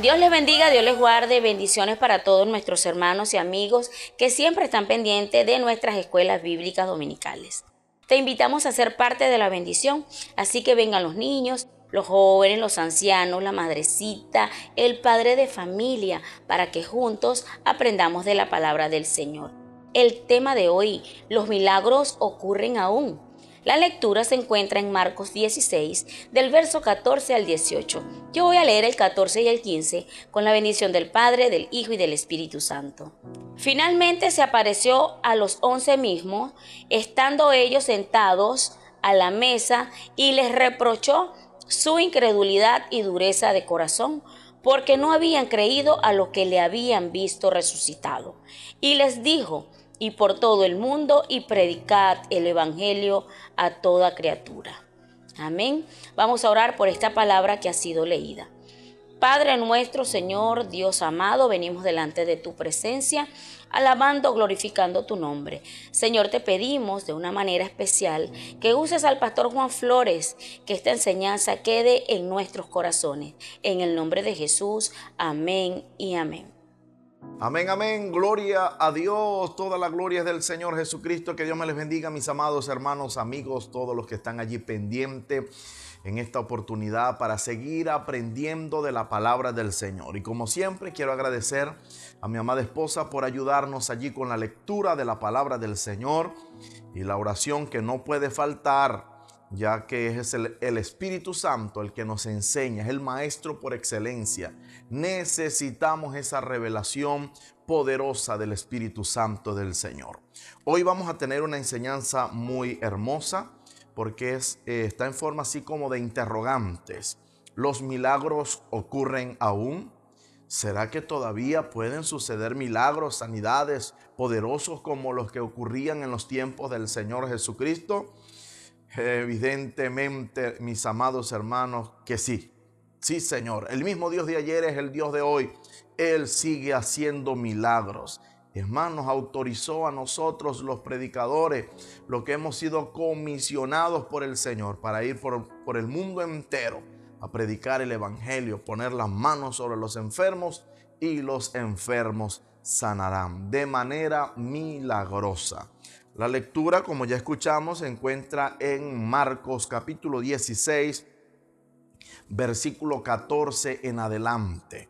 Dios les bendiga, Dios les guarde, bendiciones para todos nuestros hermanos y amigos que siempre están pendientes de nuestras escuelas bíblicas dominicales. Te invitamos a ser parte de la bendición, así que vengan los niños, los jóvenes, los ancianos, la madrecita, el padre de familia, para que juntos aprendamos de la palabra del Señor. El tema de hoy, los milagros ocurren aún. La lectura se encuentra en Marcos 16, del verso 14 al 18. Yo voy a leer el 14 y el 15 con la bendición del Padre, del Hijo y del Espíritu Santo. Finalmente se apareció a los 11 mismos, estando ellos sentados a la mesa, y les reprochó su incredulidad y dureza de corazón, porque no habían creído a lo que le habían visto resucitado. Y les dijo: y por todo el mundo y predicad el evangelio a toda criatura. Amén. Vamos a orar por esta palabra que ha sido leída. Padre nuestro, Señor, Dios amado, venimos delante de tu presencia, alabando, glorificando tu nombre. Señor, te pedimos de una manera especial que uses al pastor Juan Flores, que esta enseñanza quede en nuestros corazones. En el nombre de Jesús, amén y amén. Amén, amén, gloria a Dios, toda la gloria es del Señor Jesucristo. Que Dios me les bendiga, mis amados hermanos, amigos, todos los que están allí pendientes en esta oportunidad para seguir aprendiendo de la palabra del Señor. Y como siempre, quiero agradecer a mi amada esposa por ayudarnos allí con la lectura de la palabra del Señor y la oración que no puede faltar, ya que es el Espíritu Santo el que nos enseña, es el maestro por excelencia. Necesitamos esa revelación poderosa del Espíritu Santo del Señor. Hoy vamos a tener una enseñanza muy hermosa porque está en forma así como de interrogantes. ¿Los milagros ocurren aún? ¿Será que todavía pueden suceder milagros, sanidades poderosos como los que ocurrían en los tiempos del Señor Jesucristo? Evidentemente, mis amados hermanos, que sí. Sí, Señor. El mismo Dios de ayer es el Dios de hoy. Él sigue haciendo milagros. Es más, nos autorizó a nosotros, los predicadores, los que hemos sido comisionados por el Señor para ir por el mundo entero a predicar el evangelio, poner las manos sobre los enfermos y los enfermos sanarán de manera milagrosa. La lectura, como ya escuchamos, se encuentra en Marcos capítulo 16, versículo 14 en adelante,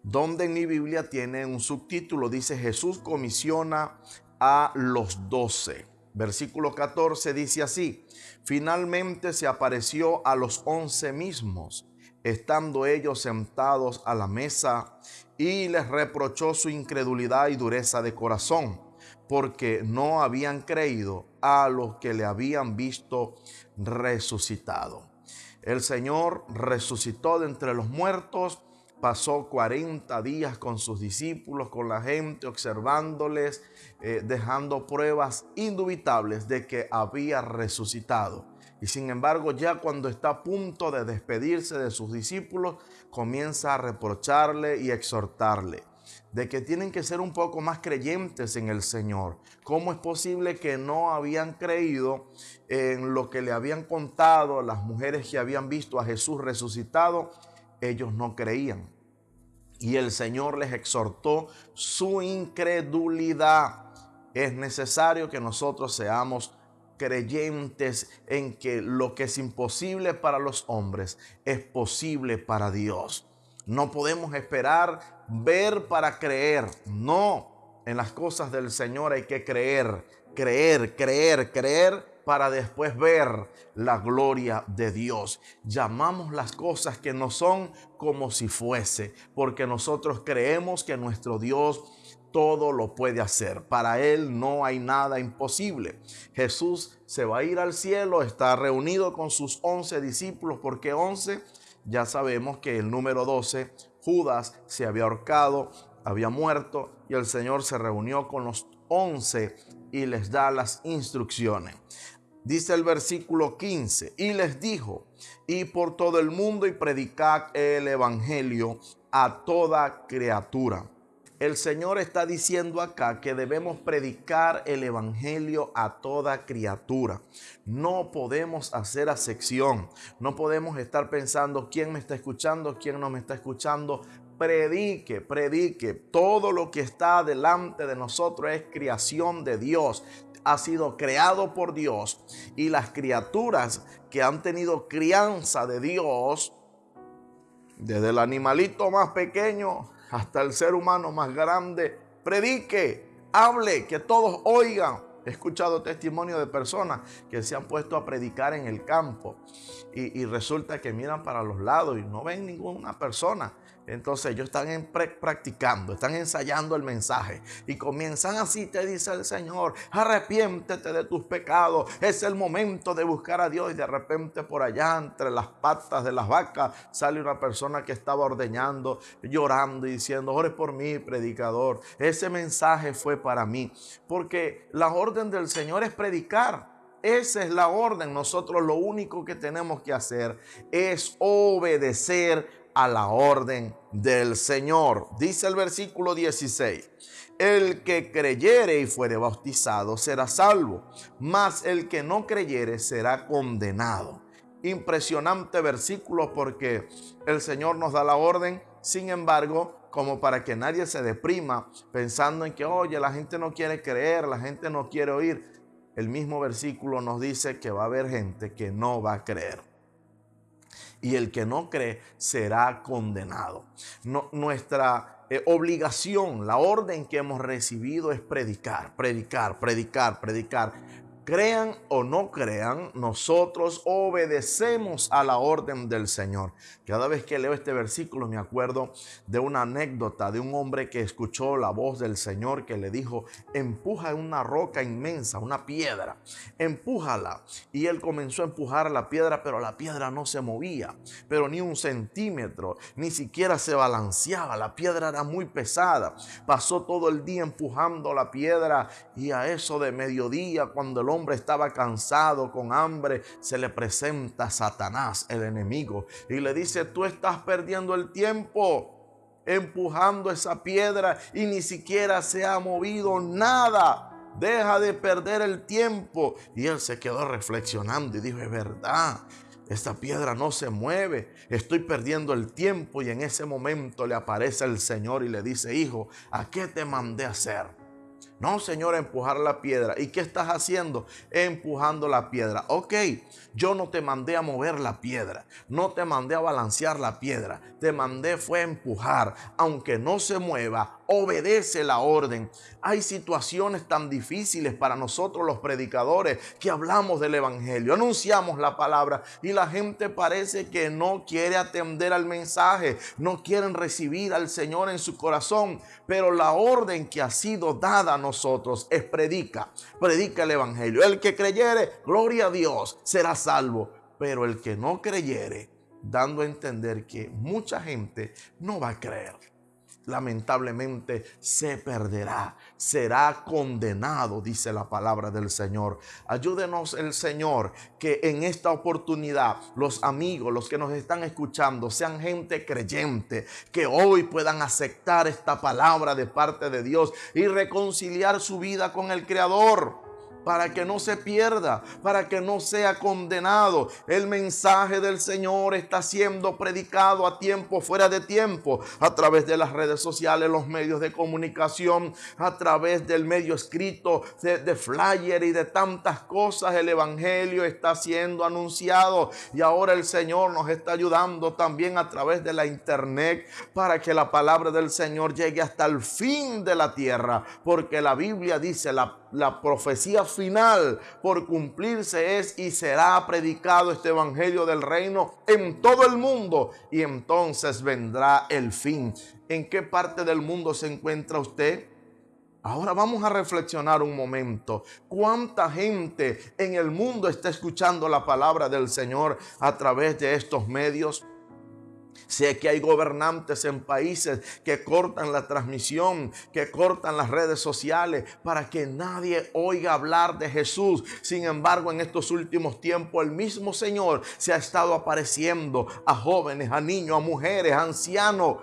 donde en mi Biblia tiene un subtítulo, dice: Jesús comisiona a los 12. Versículo 14 dice así: finalmente se apareció a los 11 mismos, estando ellos sentados a la mesa, y les reprochó su incredulidad y dureza de corazón, porque no habían creído a los que le habían visto resucitado. El Señor resucitó de entre los muertos, pasó 40 días con sus discípulos, con la gente, observándoles, dejando pruebas indubitables de que había resucitado. Y sin embargo, ya cuando está a punto de despedirse de sus discípulos, comienza a reprocharle y exhortarle de que tienen que ser un poco más creyentes en el Señor. ¿Cómo es posible que no habían creído en lo que le habían contado las mujeres que habían visto a Jesús resucitado? Ellos no creían. Y el Señor les exhortó su incredulidad. Es necesario que nosotros seamos creyentes en que lo que es imposible para los hombres es posible para Dios. No podemos esperar ver para creer. No, en las cosas del Señor hay que creer, creer para después ver la gloria de Dios. Llamamos las cosas que no son como si fuese, porque nosotros creemos que nuestro Dios todo lo puede hacer. Para Él no hay nada imposible. Jesús se va a ir al cielo, está reunido con sus 11 discípulos. ¿Por qué 11? Ya sabemos que el número 12, Judas, se había ahorcado, había muerto, y el Señor se reunió con los 11 y les da las instrucciones. Dice el versículo 15, y les dijo: y por todo el mundo y predicad el evangelio a toda criatura. El Señor está diciendo acá que debemos predicar el evangelio a toda criatura. No podemos hacer acepción. No podemos estar pensando quién me está escuchando, quién no me está escuchando. predique, predique. Todo lo que está delante de nosotros es creación de Dios. Ha sido creado por Dios, y las criaturas que han tenido crianza de Dios, desde el animalito más pequeño hasta el ser humano más grande, predique, hable, que todos oigan. He escuchado testimonio de personas que se han puesto a predicar en el campo y resulta que miran para los lados y no ven ninguna persona. Entonces ellos están practicando, están ensayando el mensaje y comienzan así: te dice el Señor, arrepiéntete de tus pecados, es el momento de buscar a Dios. Y de repente por allá entre las patas de las vacas sale una persona que estaba ordeñando, llorando y diciendo: ore por mí, predicador, ese mensaje fue para mí. Porque la orden del Señor es predicar. Esa es la orden. Nosotros lo único que tenemos que hacer es obedecer a la orden del Señor. Dice el versículo 16: el que creyere y fuere bautizado será salvo, mas el que no creyere será condenado. Impresionante versículo, porque el Señor nos da la orden. Sin embargo, como para que nadie se deprima pensando en que, oye, la gente no quiere creer, la gente no quiere oír, el mismo versículo nos dice que va a haber gente que no va a creer. Y el que no cree será condenado. Nuestra obligación, la orden que hemos recibido es predicar, predicar, predicar, predicar. Crean o no crean, nosotros obedecemos a la orden del Señor. Cada vez que leo este versículo me acuerdo de una anécdota de un hombre que escuchó la voz del Señor que le dijo: empuja una roca inmensa, una piedra, empújala. Y él comenzó a empujar la piedra, pero la piedra no se movía, pero ni un centímetro, ni siquiera se balanceaba. La piedra era muy pesada. Pasó todo el día empujando la piedra y a eso de mediodía, cuando el hombre estaba cansado, con hambre, se le presenta Satanás, el enemigo, y le dice: tú estás perdiendo el tiempo empujando esa piedra y ni siquiera se ha movido nada. Deja de perder el tiempo. Y él se quedó reflexionando y dijo: es verdad, esta piedra no se mueve, estoy perdiendo el tiempo. Y en ese momento le aparece el Señor y le dice: hijo, ¿a qué te mandé a hacer? No, Señor, empujar la piedra. ¿Y qué estás haciendo? Empujando la piedra. Ok, yo no te mandé a mover la piedra, no te mandé a balancear la piedra, te mandé fue a empujar. Aunque no se mueva, obedece la orden. Hay situaciones tan difíciles para nosotros los predicadores que hablamos del evangelio, anunciamos la palabra y la gente parece que no quiere atender al mensaje, no quieren recibir al Señor en su corazón. Pero la orden que ha sido dada a nosotros es predica el evangelio. El que creyere, gloria a Dios, será salvo. Pero el que no creyere, dando a entender que mucha gente no va a creer, lamentablemente se perderá, será condenado, dice la palabra del Señor. Ayúdenos el Señor, que en esta oportunidad los amigos, los que nos están escuchando, sean gente creyente, que hoy puedan aceptar esta palabra de parte de Dios y reconciliar su vida con el Creador, para que no se pierda, para que no sea condenado. El mensaje del Señor está siendo predicado a tiempo, fuera de tiempo, a través de las redes sociales, los medios de comunicación, a través del medio escrito, de flyer y de tantas cosas. El evangelio está siendo anunciado y ahora el Señor nos está ayudando también a través de la internet para que la palabra del Señor llegue hasta el fin de la tierra, porque la Biblia dice: la profecía final por cumplirse es y será predicado este evangelio del reino en todo el mundo, y entonces vendrá el fin. ¿En qué parte del mundo se encuentra usted? Ahora vamos a reflexionar un momento. ¿Cuánta gente en el mundo está escuchando la palabra del Señor a través de estos medios? Sé que hay gobernantes en países que cortan la transmisión, que cortan las redes sociales para que nadie oiga hablar de Jesús. Sin embargo, en estos últimos tiempos el mismo Señor se ha estado apareciendo a jóvenes, a niños, a mujeres, a ancianos,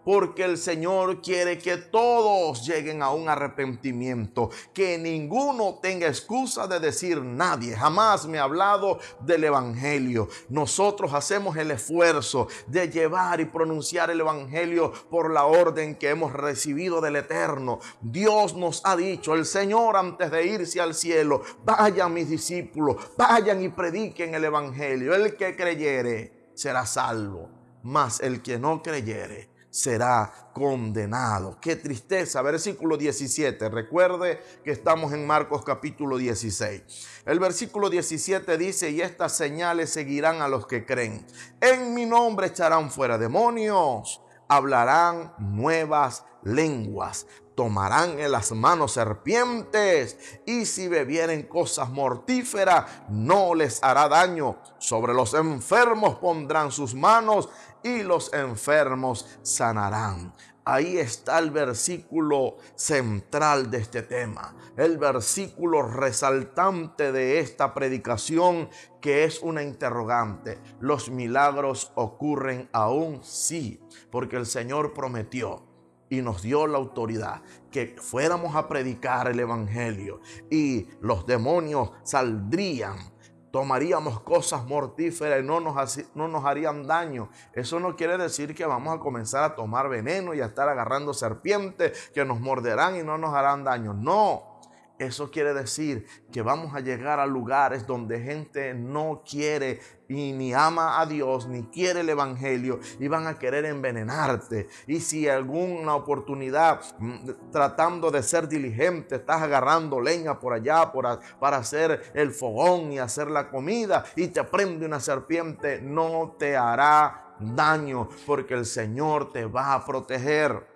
porque el Señor quiere que todos lleguen a un arrepentimiento, que ninguno tenga excusa de decir nadie. Jamás me ha hablado del evangelio. Nosotros hacemos el esfuerzo de llevar y pronunciar el evangelio por la orden que hemos recibido del Eterno. Dios nos ha dicho, el Señor antes de irse al cielo: vayan mis discípulos, vayan y prediquen el evangelio. El que creyere será salvo, mas el que no creyere será condenado. Qué tristeza. Versículo 17. Recuerde que estamos en Marcos capítulo 16. El versículo 17 dice: y estas señales seguirán a los que creen. En mi nombre echarán fuera demonios, hablarán nuevas lenguas, tomarán en las manos serpientes, y si bebieren cosas mortíferas no les hará daño. Sobre los enfermos pondrán sus manos y los enfermos sanarán. Ahí está el versículo central de este tema, el versículo resaltante de esta predicación, que es una interrogante. ¿Los milagros ocurren aún? Sí, porque el Señor prometió y nos dio la autoridad que fuéramos a predicar el evangelio y los demonios saldrían. Tomaríamos cosas mortíferas y no nos harían daño. Eso no quiere decir que vamos a comenzar a tomar veneno y a estar agarrando serpientes que nos morderán y no nos harán daño. No. Eso quiere decir que vamos a llegar a lugares donde gente no quiere y ni ama a Dios, ni quiere el evangelio, y van a querer envenenarte. Y si alguna oportunidad, tratando de ser diligente, estás agarrando leña por allá para hacer el fogón y hacer la comida, y te prende una serpiente, no te hará daño, porque el Señor te va a proteger.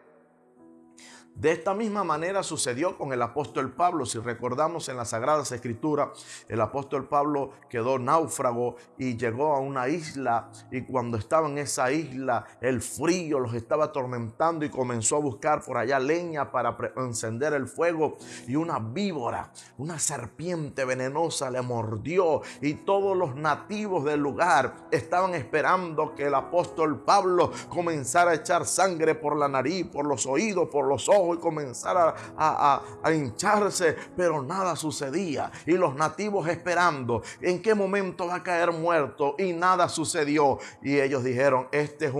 De esta misma manera sucedió con el apóstol Pablo. Si recordamos en las Sagradas Escrituras, el apóstol Pablo quedó náufrago y llegó a una isla, y cuando estaba en esa isla el frío los estaba atormentando y comenzó a buscar por allá leña para encender el fuego, y una víbora, una serpiente venenosa le mordió, y todos los nativos del lugar estaban esperando que el apóstol Pablo comenzara a echar sangre por la nariz, por los oídos, por los ojos, y comenzar a hincharse, pero nada sucedía, y los nativos esperando en qué momento va a caer muerto, y nada sucedió. Y ellos dijeron: este es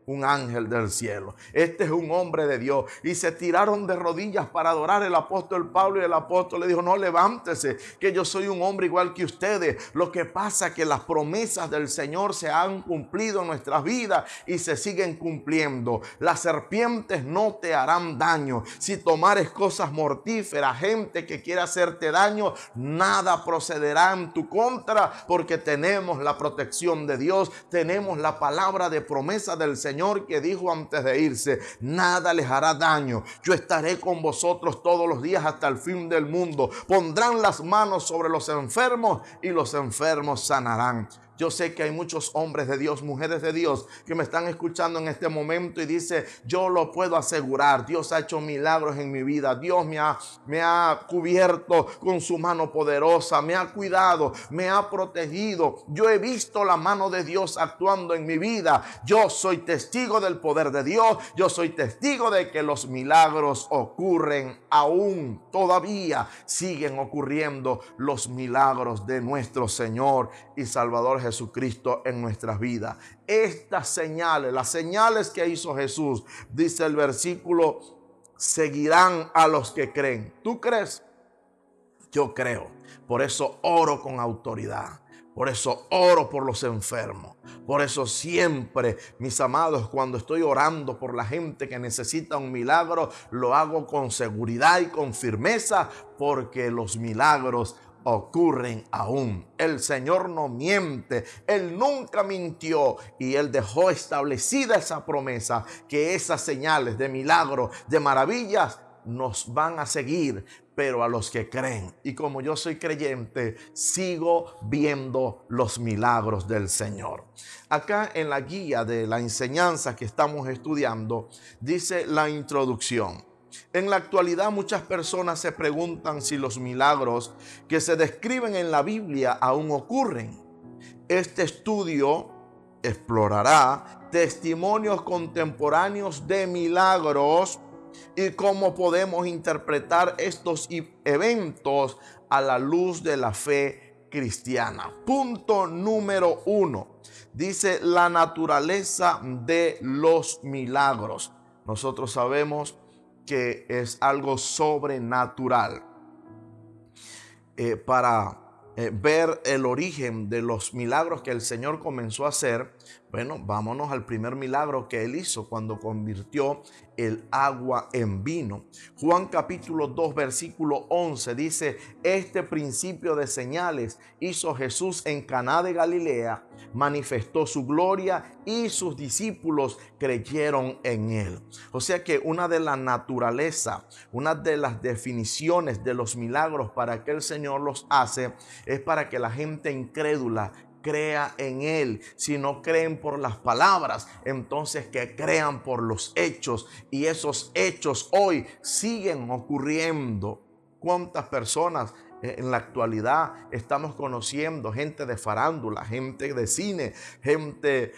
un ángel del cielo, este es un hombre de Dios, y se tiraron de rodillas para adorar al apóstol Pablo, y el apóstol le dijo: no, levántese, que yo soy un hombre igual que ustedes. Lo que pasa es que las promesas del Señor se han cumplido en nuestras vidas y se siguen cumpliendo. Las serpientes no te harán daño. Si tomares cosas mortíferas, gente que quiera hacerte daño, nada procederá en tu contra, porque tenemos la protección de Dios, tenemos la palabra de promesa del Señor, que dijo antes de irse: nada les hará daño, yo estaré con vosotros todos los días hasta el fin del mundo. Pondrán las manos sobre los enfermos y los enfermos sanarán. Yo sé que hay muchos hombres de Dios, mujeres de Dios, que me están escuchando en este momento y dice: yo lo puedo asegurar, Dios ha hecho milagros en mi vida, Dios me ha cubierto con su mano poderosa, me ha cuidado, me ha protegido, yo he visto la mano de Dios actuando en mi vida, yo soy testigo del poder de Dios, yo soy testigo de que los milagros ocurren aún, todavía siguen ocurriendo los milagros de nuestro Señor y Salvador Jesucristo en nuestras vidas. Estas señales, las señales que hizo Jesús, dice el versículo, seguirán a los que creen. ¿Tú crees? Yo creo. Por eso oro con autoridad. Por eso oro por los enfermos. Por eso siempre, mis amados, cuando estoy orando por la gente que necesita un milagro, lo hago con seguridad y con firmeza, porque los milagros ocurren aún. El Señor no miente, Él nunca mintió, y Él dejó establecida esa promesa, que esas señales de milagros, de maravillas, nos van a seguir, pero a los que creen. Y como yo soy creyente, sigo viendo los milagros del Señor. Acá en la guía de la enseñanza que estamos estudiando, dice la introducción: en la actualidad muchas personas se preguntan si los milagros que se describen en la Biblia aún ocurren. Este estudio explorará testimonios contemporáneos de milagros y cómo podemos interpretar estos eventos a la luz de la fe cristiana. Punto número 1. Dice la naturaleza de los milagros. Nosotros sabemos que es algo sobrenatural. Para ver el origen de los milagros que el Señor comenzó a hacer, bueno, vámonos al primer milagro que Él hizo cuando convirtió el agua en vino. Juan capítulo 2 versículo 11 dice: este principio de señales hizo Jesús en Caná de Galilea, manifestó su gloria y sus discípulos creyeron en Él. O sea que una de la naturaleza, una de las definiciones de los milagros para que el Señor los hace, es para que la gente incrédula crea en Él. Si no creen por las palabras, entonces que crean por los hechos. Y esos hechos hoy siguen ocurriendo. ¿Cuántas personas en la actualidad estamos conociendo? Gente de farándula, gente de cine, gente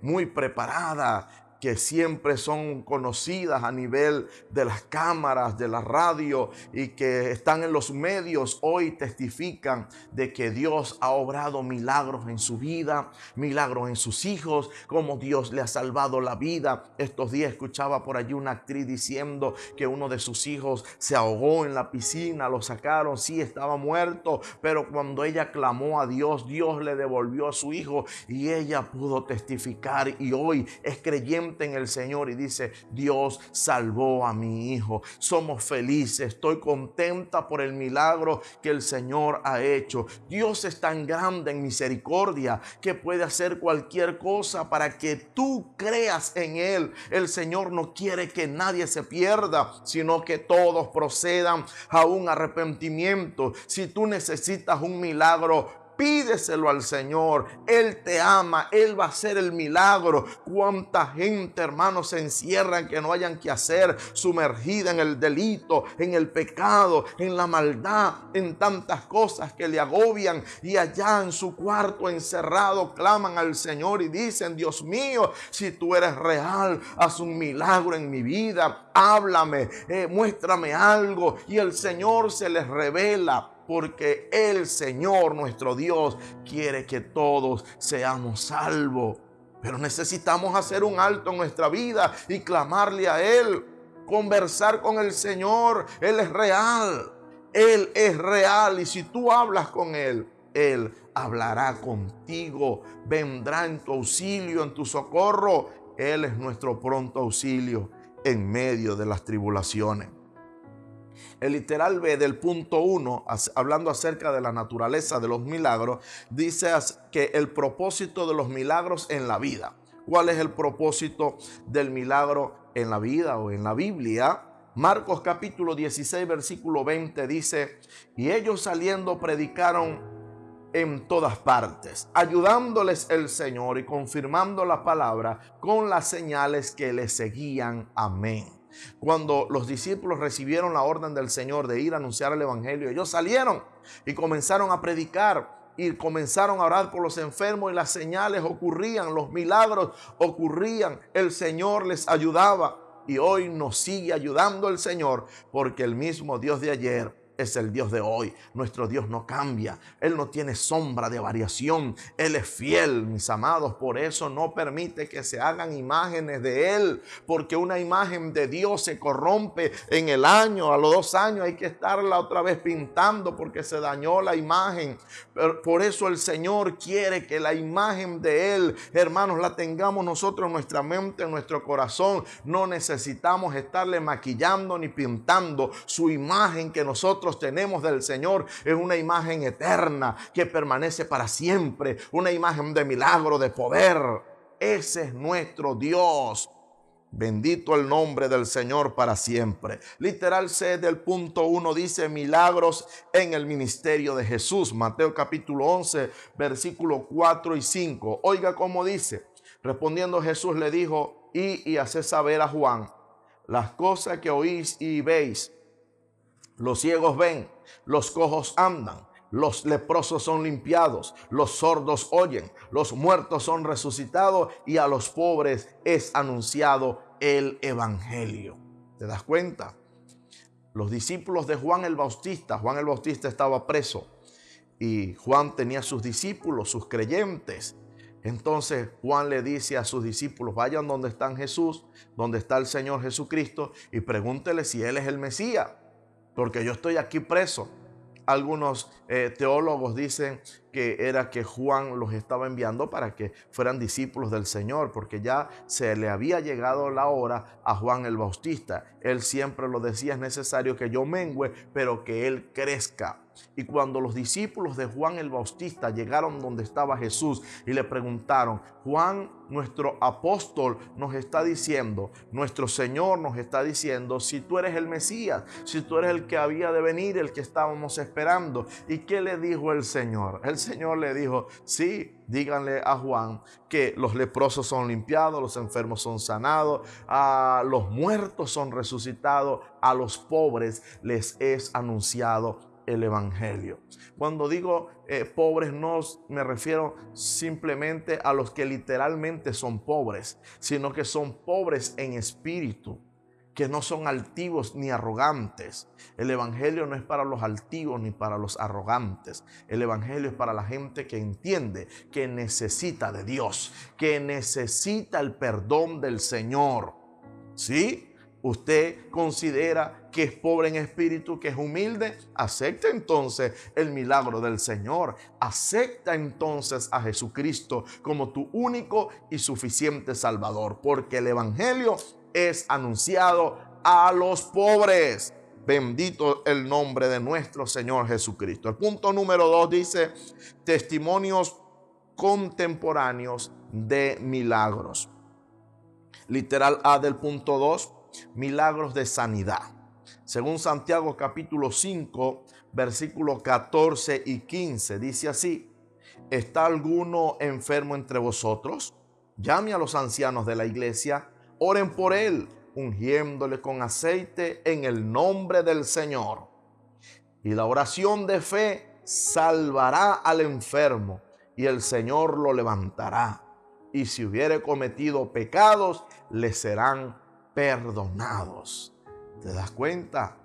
muy preparada, que siempre son conocidas a nivel de las cámaras, de la radio, y que están en los medios, hoy testifican de que Dios ha obrado milagros en su vida, milagros en sus hijos, como Dios le ha salvado la vida. Estos días escuchaba por allí una actriz diciendo que uno de sus hijos se ahogó en la piscina, lo sacaron, sí, estaba muerto, pero cuando ella clamó a Dios, Dios le devolvió a su hijo y ella pudo testificar, y hoy es creyente en el Señor y dice: Dios salvó a mi hijo. Somos felices, estoy contenta por el milagro que el Señor ha hecho. Dios es tan grande en misericordia que puede hacer cualquier cosa para que tú creas en Él. El Señor no quiere que nadie se pierda, sino que todos procedan a un arrepentimiento. Si tú necesitas un milagro, pídeselo al Señor. Él te ama, Él va a hacer el milagro. Cuánta gente, hermanos, se encierran que no hayan que hacer, sumergida en el delito, en el pecado, en la maldad, en tantas cosas que le agobian, y allá en su cuarto encerrado claman al Señor y dicen: Dios mío, si tú eres real, haz un milagro en mi vida, háblame, muéstrame algo. Y el Señor se les revela, porque el Señor nuestro Dios quiere que todos seamos salvos. Pero necesitamos hacer un alto en nuestra vida y clamarle a Él, conversar con el Señor. Él es real, Él es real, y si tú hablas con Él, Él hablará contigo, vendrá en tu auxilio, en tu socorro. Él es nuestro pronto auxilio en medio de las tribulaciones. El literal B del punto 1, hablando acerca de la naturaleza de los milagros, dice que el propósito de los milagros en la vida. ¿Cuál es el propósito del milagro en la vida o en la Biblia? Marcos capítulo 16 versículo 20 dice: y ellos saliendo predicaron en todas partes, ayudándoles el Señor y confirmando la palabra con las señales que les seguían. Amén. Cuando los discípulos recibieron la orden del Señor de ir a anunciar el evangelio, ellos salieron y comenzaron a predicar y comenzaron a orar por los enfermos, y las señales ocurrían, los milagros ocurrían, el Señor les ayudaba, y hoy nos sigue ayudando el Señor, porque el mismo Dios de ayer es el Dios de hoy. Nuestro Dios no cambia, Él no tiene sombra de variación, Él es fiel, mis amados. Por eso no permite que se hagan imágenes de Él, porque una imagen de Dios se corrompe en el año, a los 2 años hay que estarla otra vez pintando porque se dañó la imagen. Por eso el Señor quiere que la imagen de Él, hermanos, la tengamos nosotros en nuestra mente, en nuestro corazón. No necesitamos estarle maquillando ni pintando. Su imagen que nosotros tenemos del Señor es una imagen eterna que permanece para siempre, una imagen de milagro, de poder. Ese es nuestro Dios. Bendito el nombre del Señor para siempre. Literal C del punto 1 dice: milagros en el ministerio de Jesús. Mateo capítulo 11 versículo 4 y 5. Oiga cómo dice: respondiendo Jesús le dijo: y haced saber a Juan las cosas que oís y veis. Los ciegos ven, los cojos andan, los leprosos son limpiados, los sordos oyen, los muertos son resucitados y a los pobres es anunciado el evangelio. ¿Te das cuenta? Los discípulos de Juan el Bautista estaba preso y Juan tenía sus discípulos, sus creyentes. Entonces Juan le dice a sus discípulos, vayan donde está Jesús, donde está el Señor Jesucristo, y pregúntele si Él es el Mesías, porque yo estoy aquí preso. Algunos teólogos dicen que era que Juan los estaba enviando para que fueran discípulos del Señor, porque ya se le había llegado la hora a Juan el Bautista. Él siempre lo decía, es necesario que yo mengüe, pero que Él crezca. Y cuando los discípulos de Juan el Bautista llegaron donde estaba Jesús y le preguntaron, Juan, nuestro apóstol, nos está diciendo, nuestro Señor nos está diciendo, si tú eres el Mesías, si tú eres el que había de venir, el que estábamos esperando. ¿Y qué le dijo el Señor? El Señor le dijo, sí, díganle a Juan que los leprosos son limpiados, los enfermos son sanados, a los muertos son resucitados, a los pobres les es anunciado el evangelio. Cuando digo pobres, no me refiero simplemente a los que literalmente son pobres, sino que son pobres en espíritu, que no son altivos ni arrogantes. El evangelio no es para los altivos ni para los arrogantes. El evangelio es para la gente que entiende que necesita de Dios, que necesita el perdón del Señor. ¿Sí? Usted considera que es pobre en espíritu, que es humilde, acepta entonces el milagro del Señor. Acepta entonces a Jesucristo como tu único y suficiente Salvador, porque el evangelio es anunciado a los pobres. Bendito el nombre de nuestro Señor Jesucristo. El punto número 2 dice, testimonios contemporáneos de milagros. Literal A del punto 2, milagros de sanidad. Según Santiago capítulo 5, versículos 14 y 15, dice así, ¿está alguno enfermo entre vosotros? Llame a los ancianos de la iglesia, oren por él, ungiéndole con aceite en el nombre del Señor. Y la oración de fe salvará al enfermo, y el Señor lo levantará. Y si hubiere cometido pecados, le serán perdonados. ¿Te das cuenta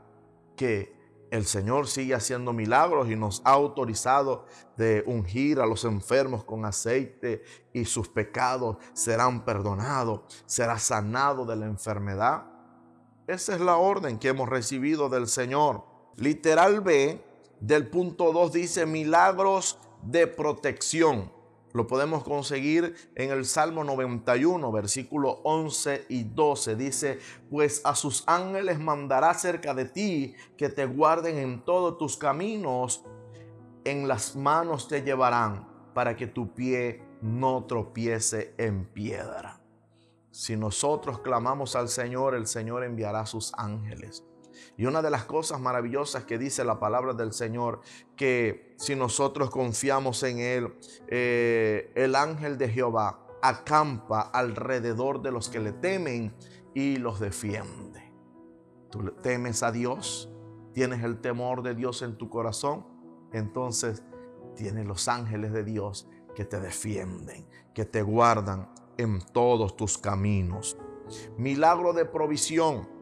que el Señor sigue haciendo milagros y nos ha autorizado de ungir a los enfermos con aceite y sus pecados serán perdonados, será sanado de la enfermedad? Esa es la orden que hemos recibido del Señor. Literal B del punto 2 dice milagros de protección. Lo podemos conseguir en el Salmo 91, versículos 11 y 12. Dice, pues a sus ángeles mandará cerca de ti, que te guarden en todos tus caminos. En las manos te llevarán, para que tu pie no tropiece en piedra. Si nosotros clamamos al Señor, el Señor enviará sus ángeles. Y una de las cosas maravillosas que dice la palabra del Señor, que si nosotros confiamos en Él, el ángel de Jehová acampa alrededor de los que le temen y los defiende. ¿Tú temes a Dios? ¿Tienes el temor de Dios en tu corazón? Entonces tienes los ángeles de Dios que te defienden, que te guardan en todos tus caminos. Milagro de provisión.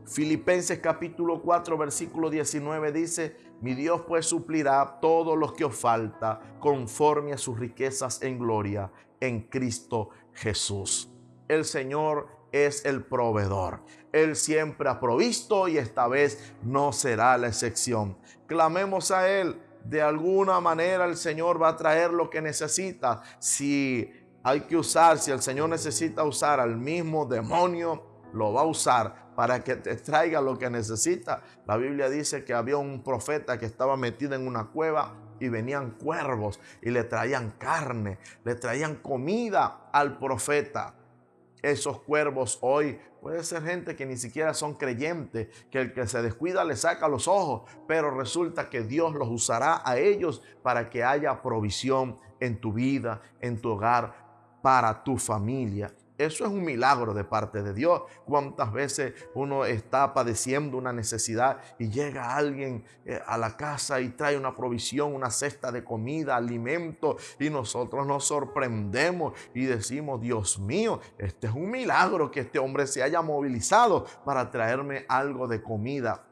Filipenses capítulo 4 versículo 19 dice, mi Dios pues suplirá todo lo que os falta conforme a sus riquezas en gloria en Cristo Jesús. El Señor es el proveedor. Él siempre ha provisto y esta vez no será la excepción. Clamemos a Él. De alguna manera el Señor va a traer lo que necesita. Si hay que usar, si el Señor necesita usar al mismo demonio, lo va a usar para que te traiga lo que necesita. La Biblia dice que había un profeta que estaba metido en una cueva y venían cuervos y le traían carne, le traían comida al profeta. Esos cuervos hoy puede ser gente que ni siquiera son creyentes, que el que se descuida le saca los ojos, pero resulta que Dios los usará a ellos para que haya provisión en tu vida, en tu hogar, para tu familia. Eso es un milagro de parte de Dios. ¿Cuántas veces uno está padeciendo una necesidad y llega alguien a la casa y trae una provisión, una cesta de comida, alimento, y nosotros nos sorprendemos y decimos: Dios mío, este es un milagro que este hombre se haya movilizado para traerme algo de comida?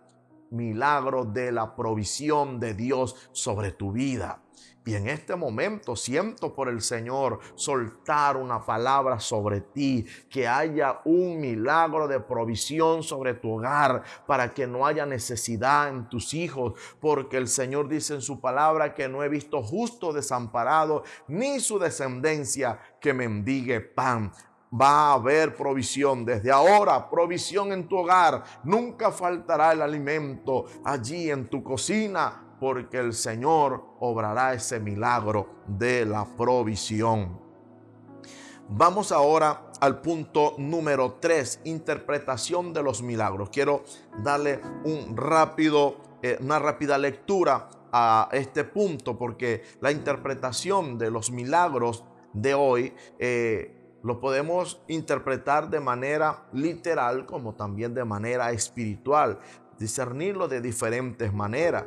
Milagro de la provisión de Dios sobre tu vida. Y en este momento siento por el Señor soltar una palabra sobre ti, que haya un milagro de provisión sobre tu hogar, para que no haya necesidad en tus hijos, porque el Señor dice en su palabra que no he visto justo desamparado, ni su descendencia que mendigue pan. Va a haber provisión desde ahora, provisión en tu hogar. Nunca faltará el alimento allí en tu cocina, porque el Señor obrará ese milagro de la provisión. Vamos ahora al punto número 3, interpretación de los milagros. Quiero darle una rápida lectura a este punto, porque la interpretación de los milagros de hoy lo podemos interpretar de manera literal como también de manera espiritual. Discernirlo de diferentes maneras,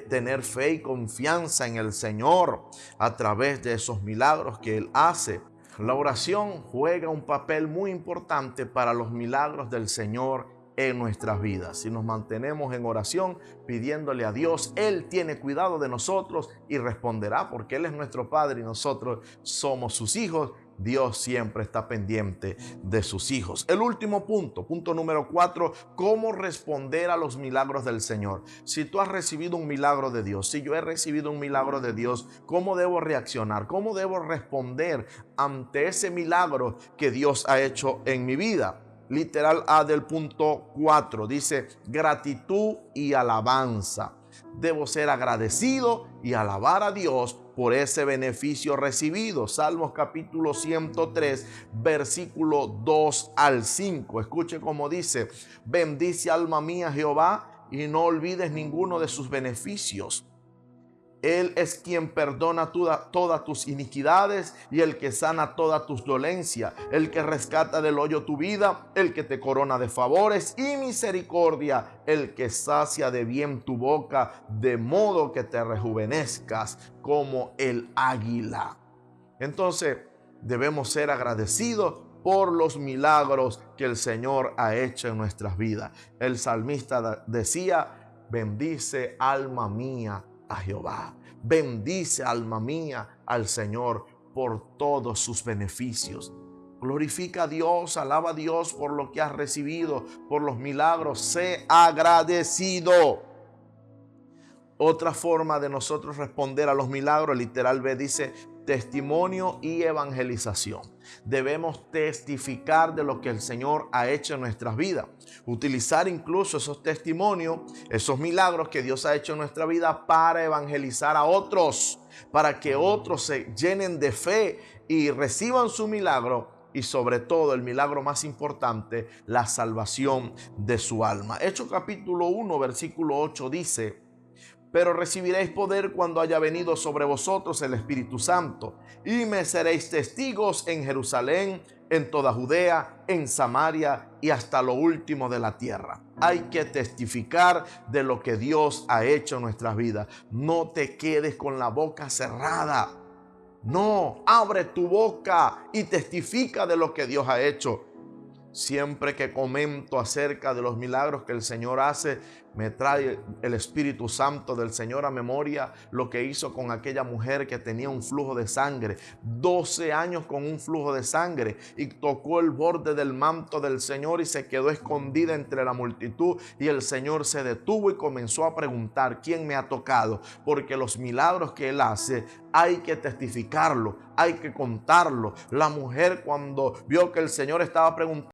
tener fe y confianza en el Señor a través de esos milagros que Él hace. La oración juega un papel muy importante para los milagros del Señor en nuestras vidas. Si nos mantenemos en oración pidiéndole a Dios, Él tiene cuidado de nosotros y responderá, porque Él es nuestro Padre y nosotros somos sus hijos. Dios siempre está pendiente de sus hijos. El último punto número 4, cómo responder a los milagros del Señor. Si tú has recibido un milagro de Dios, si yo he recibido un milagro de Dios, ¿cómo debo reaccionar? ¿Cómo debo responder ante ese milagro que Dios ha hecho en mi vida? Literal A del punto 4 dice: gratitud y alabanza. Debo ser agradecido y alabar a Dios por ese beneficio recibido. Salmos capítulo 103, versículo 2 al 5. Escuche cómo dice: bendice alma mía Jehová y no olvides ninguno de sus beneficios. Él es quien perdona todas tus iniquidades y el que sana todas tus dolencias, el que rescata del hoyo tu vida, el que te corona de favores y misericordia, el que sacia de bien tu boca, de modo que te rejuvenezcas como el águila. Entonces, debemos ser agradecidos por los milagros que el Señor ha hecho en nuestras vidas. El salmista decía: bendice alma mía a Jehová. Bendice alma mía al Señor por todos sus beneficios. Glorifica a Dios, alaba a Dios por lo que has recibido, por los milagros. Sé agradecido. Otra forma de nosotros responder a los milagros, literal B dice: testimonio y evangelización. Debemos testificar de lo que el Señor ha hecho en nuestras vidas. Utilizar incluso esos testimonios, esos milagros que Dios ha hecho en nuestra vida para evangelizar a otros, para que otros se llenen de fe y reciban su milagro. Y sobre todo, el milagro más importante, la salvación de su alma. Hechos capítulo 1, versículo 8 dice: pero recibiréis poder cuando haya venido sobre vosotros el Espíritu Santo, y me seréis testigos en Jerusalén, en toda Judea, en Samaria y hasta lo último de la tierra. Hay que testificar de lo que Dios ha hecho en nuestras vidas. No te quedes con la boca cerrada. No, abre tu boca y testifica de lo que Dios ha hecho. Siempre que comento acerca de los milagros que el Señor hace, me trae el Espíritu Santo del Señor a memoria lo que hizo con aquella mujer que tenía un flujo de sangre, 12 años con un flujo de sangre, y tocó el borde del manto del Señor y se quedó escondida entre la multitud, y el Señor se detuvo y comenzó a preguntar: ¿quién me ha tocado? Porque los milagros que Él hace hay que testificarlo, hay que contarlo. La mujer, cuando vio que el Señor estaba preguntando,